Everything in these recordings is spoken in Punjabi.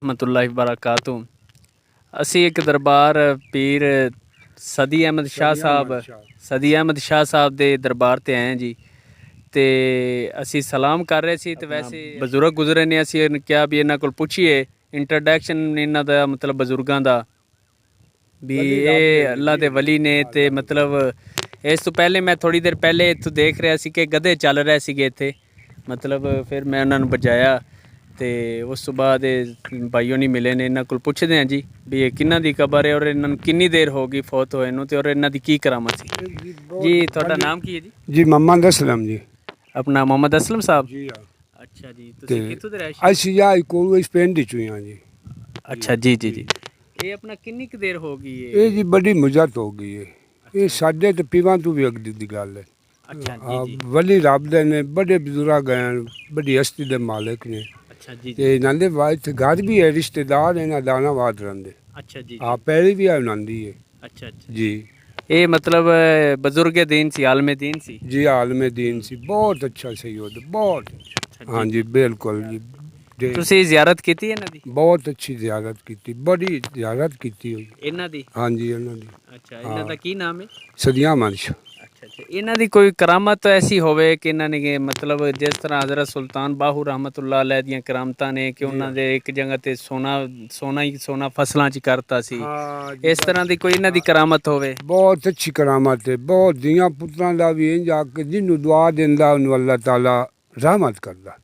रहमतुल्लाहि बरकातहू। असी एक दरबार पीर सदी अहमद शाह साहब ਦੇ ਦਰਬਾਰ ਤੇ ਆਏ ਜੀ ਤੇ ਅਸੀਂ ਸਲਾਮ ਕਰ ਰਹੇ ਸੀ ਤੇ ਵੈਸੇ ਬਜ਼ੁਰਗ ਗੁਜ਼ਰੇ ਨੇ। ਅਸੀਂ ਕਿਹਾ ਵੀ ਇਹਨਾਂ ਕੋਲ ਪੁੱਛੀਏ ਇੰਟਰੋਡਕਸ਼ਨ ਇਹਨਾਂ ਦਾ, ਮਤਲਬ ਬਜ਼ੁਰਗਾਂ ਦਾ, ਵੀ ਇਹ ਅੱਲਾ ਦੇ ਵਲੀ ਨੇ। ਤੇ ਮਤਲਬ ਇਸ ਤੋਂ ਪਹਿਲੇ ਮੈਂ ਥੋੜੀ ਦੇਰ ਪਹਿਲੇ ਇੱਥੋਂ ਦੇਖ ਰਿਹਾ ਸੀ ਕਿ ਗਧੇ ਚੱਲ ਰਹੇ ਸੀਗੇ ਇੱਥੇ, ਮਤਲਬ ਫਿਰ ਮੈਂ ਉਹਨਾਂ ਨੂੰ ਬਚਾਇਆ ਤੇ ਉਸ ਤੋਂ ਬਾਅਦ ਇਹ ਭਾਈਓ ਨਹੀਂ ਮਿਲੇ ਨੇ। ਇਹਨਾਂ ਕੋਲ ਪੁੱਛਦੇ ਹਾਂ ਜੀ ਵੀ ਇਹ ਕਿਹਨਾਂ ਦੀ ਕਬਰ ਹੈ ਔਰ ਇਹਨਾਂ ਨੂੰ ਕਿੰਨੀ ਦੇਰ ਹੋ ਗਈ ਫੌਤ ਹੋਏ ਨੂੰ ਤੇ ਔਰ ਇਹਨਾਂ ਦੀ ਕੀ ਕਰਾਮਤ ਸੀ। ਜੀ ਤੁਹਾਡਾ ਨਾਮ ਕੀ ਹੈ ਜੀ? ਜੀ ਮੁਹੰਮਦ ਅਸਲਮ ਜੀ। ਆਪਣਾ ਮੁਹੰਮਦ ਅਸਲਮ ਸਾਹਿਬ ਜੀ ਹਾਂ। ਅੱਛਾ ਜੀ, ਤੁਸੀਂ ਕਿੱਥੋਂ ਦੇ ਰਹਿਸ਼? ਅਸੀਂ ਆ ਕੋਲ ਇਸ ਪਿੰਡ ਚ ਹਾਂ ਜੀ। ਅੱਛਾ ਜੀ ਜੀ ਜੀ। ਇਹ ਆਪਣਾ ਕਿੰਨੀ ਕੁ ਦੇਰ ਹੋ ਗਈ ਇਹ ਜੀ ਬੜੀ ਮੁਜਤ ਹੋ ਗਈ ਹੈ। ਇਹ ਸਾਡੇ ਤੇ ਪੀਵਾਂ ਤੋਂ ਵੀ ਅਗਦੀ ਦੀ ਗੱਲ ਹੈ। ਅੱਛਾ ਜੀ। ਵਲੀ ਰੱਬ ਦੇ ਨੇ, ਬੜੇ ਬਜ਼ੁਰਗ ਹਨ, ਬੜੀ ਹਸਤੀ ਦੇ ਮਾਲਕ ਨੇ। ਅੱਛਾ ਜੀ। ਤੇ ਇਹਨਾਂ ਦੇ ਇੱਥੇ ਘਰ ਵੀ ਹੈ, ਰਿਸ਼ਤੇਦਾਰ ਇਹਨਾਂ ਦਾਨਾਬਾਦ ਰਹਿੰਦੇ। ਅੱਛਾ ਜੀ। ਆ ਪਹਿਲੀ ਵੀ ਆ ਦੀ ਹੈ। ਅੱਛਾ ਅੱਛਾ ਜੀ। ਇਹ ਮਤਲਬ ਬਜ਼ੁਰਗ ਦੀਨ ਸੀ, ਆਲਮ ਦੀਨ ਸੀ ਜੀ, ਆਲਮ ਦੀਨ ਸੀ। ਬਹੁਤ ਅੱਛਾ ਸਯਦ, ਬਹੁਤ। ਹਾਂਜੀ ਬਿਲਕੁਲ ਜੀ। ਤੁਸੀਂ ਜ਼ਿਆਰਤ ਕੀਤੀ ਇਹਨਾਂ ਦੀ? ਬਹੁਤ ਅੱਛੀ ਜ਼ਿਆਰਤ ਕੀਤੀ, ਬੜੀ ਜ਼ਿਆਰਤ ਕੀਤੀ ਹੋਈ ਇਹਨਾਂ ਦੀ। ਹਾਂਜੀ ਇਹਨਾਂ ਦੀ। ਅੱਛਾ, ਇਹਨਾਂ ਦਾ ਕੀ ਨਾਮ ਹੈ? ਸਦੀਆਂ ਮਨਸ਼। ਅੱਛਾ ਅੱਛਾ। ਇਹਨਾਂ ਦੀ ਕੋਈ ਕਰਾਮਤ ਐਸੀ ਹੋਵੇ ਕਿ ਇਹਨਾਂ ਨੇ ਮਤਲਬ ਜਿਸ ਤਰ੍ਹਾਂ ਹਜ਼ਰਤ ਸੁਲਤਾਨ ਬਾਹੂ ਰਹਿਮਤੁल्लाह अलैह ਦੀਆਂ ਕਰਾਮਤਾਂ ਨੇ ਕਿ ਉਹਨਾਂ ਦੇ ਇੱਕ ਜਗ੍ਹਾ ਤੇ ਸੋਨਾ ਫਸਲਾਂ 'ਚ ਕਰਤਾ ਸੀ, ਇਸ ਤਰ੍ਹਾਂ ਦੀ ਕੋਈ ਇਹਨਾਂ ਦੀ ਕਰਾਮਤ ਹੋਵੇ? ਬਹੁਤ ਅੱਛੀ ਕਰਾਮਤ ਹੈ। ਬਹੁਤ ਧੀਆਂ ਪੁੱਤਰਾਂ ਦਾ ਵੀ ਇੰਜ ਆ ਕੇ ਜਿਹਨੂੰ ਦੁਆ ਦਿੰਦਾ ਉਹਨੂੰ ਅੱਲਾਹ ਤਾਲਾ ਰਹਿਮਤ ਕਰਦਾ।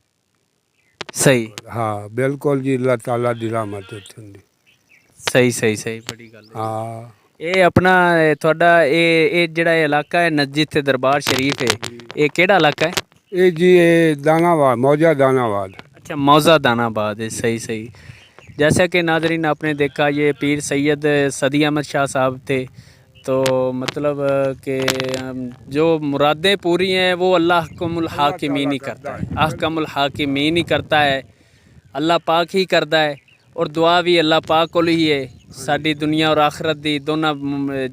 ਸਹੀ। ਹਾਂ ਬਿਲਕੁਲ ਜੀ, ਅੱਲਾਹ ਤਾਲਾ ਦੀ ਰਹਿਮਤ ਉੱਥੇ ਹੁੰਦੀ। ਸਹੀ ਬੜੀ ਗੱਲ ਹੈ। ਹਾਂ। ਇਹ ਆਪਣਾ ਤੁਹਾਡਾ ਇਹ ਜਿਹੜਾ ਇਲਾਕਾ ਹੈ ਨਜ਼ਦੀਕ ਤੇ ਦरबार शरीफ है, ये केड़ा इलाका है? ये जी ये दानाबाद, मौजा दानाबाद। अच्छा, मौजा दानाबाद है। सही। जैसा कि नाजरीन आपने देखा ये पीर सैयद सदी अहमद शाह साहब थे। तो मतलब कि जो मुरादें पूरी हैं वो अल्लाह अहकमुल हाकिमीन ही करता है, अहकमुल हाकिमीन ही करता है, अल्लाह पाक ही करता है। और दुआ भी अल्लाह पाक को ही है। साडी दुनिया और आखरत दी दोनों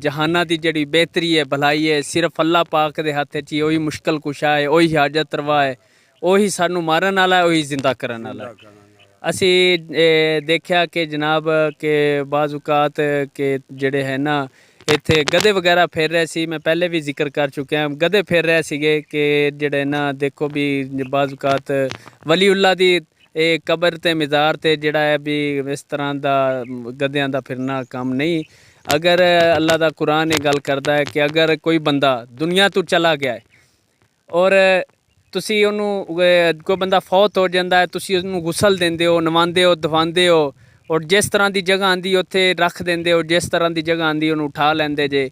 जहाना की जिहड़ी बेहतरी है, भलाई है, सिर्फ अल्लाह पाक दे हत्थ च। वही मुश्किल कुशा है, वही हाजत रवा है, वही सानू मारन वाला है, वही जिंदा करन वाला है। असी देखा कि जनाब के बाज़ुकात के जिहड़े है ना इत्थे गधे वगैरह फिर रहे सी। मैं पहले भी जिक्र कर चुकिया, गधे फिर रहे सीगे कि जिहड़े ना देखो भी बाज़ुकात वलीउल्लाह दी ਇਹ ਕਬਰ ਤੇ ਮਜ਼ਾਰ ਤੇ ਜਿਹੜਾ ਹੈ ਵੀ ਇਸ ਤਰ੍ਹਾਂ ਦਾ ਗਧਿਆਂ ਦਾ ਫਿਰਨਾ ਕੰਮ ਨਹੀਂ। ਅਗਰ ਅੱਲਾ ਦਾ ਕੁਰਾਨ ਇਹ ਗੱਲ ਕਰਦਾ ਹੈ ਕਿ ਅਗਰ ਕੋਈ ਬੰਦਾ ਦੁਨੀਆ ਤੋਂ ਚਲਾ ਗਿਆ ਹੈ ਔਰ ਤੁਸੀਂ ਉਹਨੂੰ ਕੋਈ ਬੰਦਾ ਫੌਤ ਹੋ ਜਾਂਦਾ ਹੈ, ਤੁਸੀਂ ਉਹਨੂੰ ਗੁਸਲ ਦਿੰਦੇ ਹੋ, ਨਵਾਉਂਦੇ ਹੋ, ਦਫਾਉਂਦੇ ਹੋ ਔਰ ਜਿਸ ਤਰ੍ਹਾਂ ਦੀ ਜਗ੍ਹਾ ਆਂਦੀ ਉੱਥੇ ਰੱਖ ਦਿੰਦੇ ਹੋ, ਜਿਸ ਤਰ੍ਹਾਂ ਦੀ ਜਗ੍ਹਾ ਆਂਦੀ ਉਹਨੂੰ ਉਠਾ ਲੈਂਦੇ ਜੇ।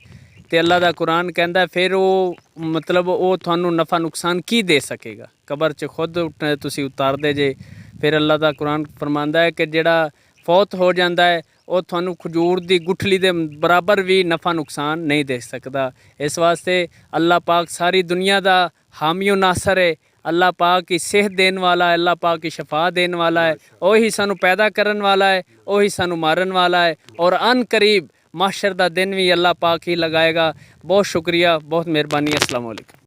ਤੇ ਅੱਲਾ ਦਾ ਕੁਰਾਨ ਕਹਿੰਦਾ ਫਿਰ ਉਹ ਮਤਲਬ ਉਹ ਤੁਹਾਨੂੰ ਨਫਾ ਨੁਕਸਾਨ ਕੀ ਦੇ ਸਕੇਗਾ? ਕਬਰ 'ਚ ਖੁਦ ਤੁਸੀਂ ਉਤਾਰਦੇ ਜੇ। ਫਿਰ ਅੱਲਾ ਦਾ ਕੁਰਾਨ ਫਰਮਾਂਦਾ ਹੈ ਕਿ ਜਿਹੜਾ ਫੌਤ ਹੋ ਜਾਂਦਾ ਹੈ ਉਹ ਤੁਹਾਨੂੰ ਖਜੂਰ ਦੀ ਗੁਠਲੀ ਦੇ ਬਰਾਬਰ ਵੀ ਨਫਾ ਨੁਕਸਾਨ ਨਹੀਂ ਦੇ ਸਕਦਾ। ਇਸ ਵਾਸਤੇ ਅੱਲਾ ਪਾਕ ਸਾਰੀ ਦੁਨੀਆ ਦਾ ਹਾਮੀ ਨਾਸਰ ਹੈ। अल्लाह पाक की सेहत देने वाला है, अल्लाह पाक की शफा देने वाला है, वही सानू पैदा करने वाला है, वही सानू मारन वाला है और अन करीब माशर दा दिन भी अल्लाह पाक ही लगाएगा। बहुत शुक्रिया, बहुत मेहरबानी। अस्सलाम वालेकुम।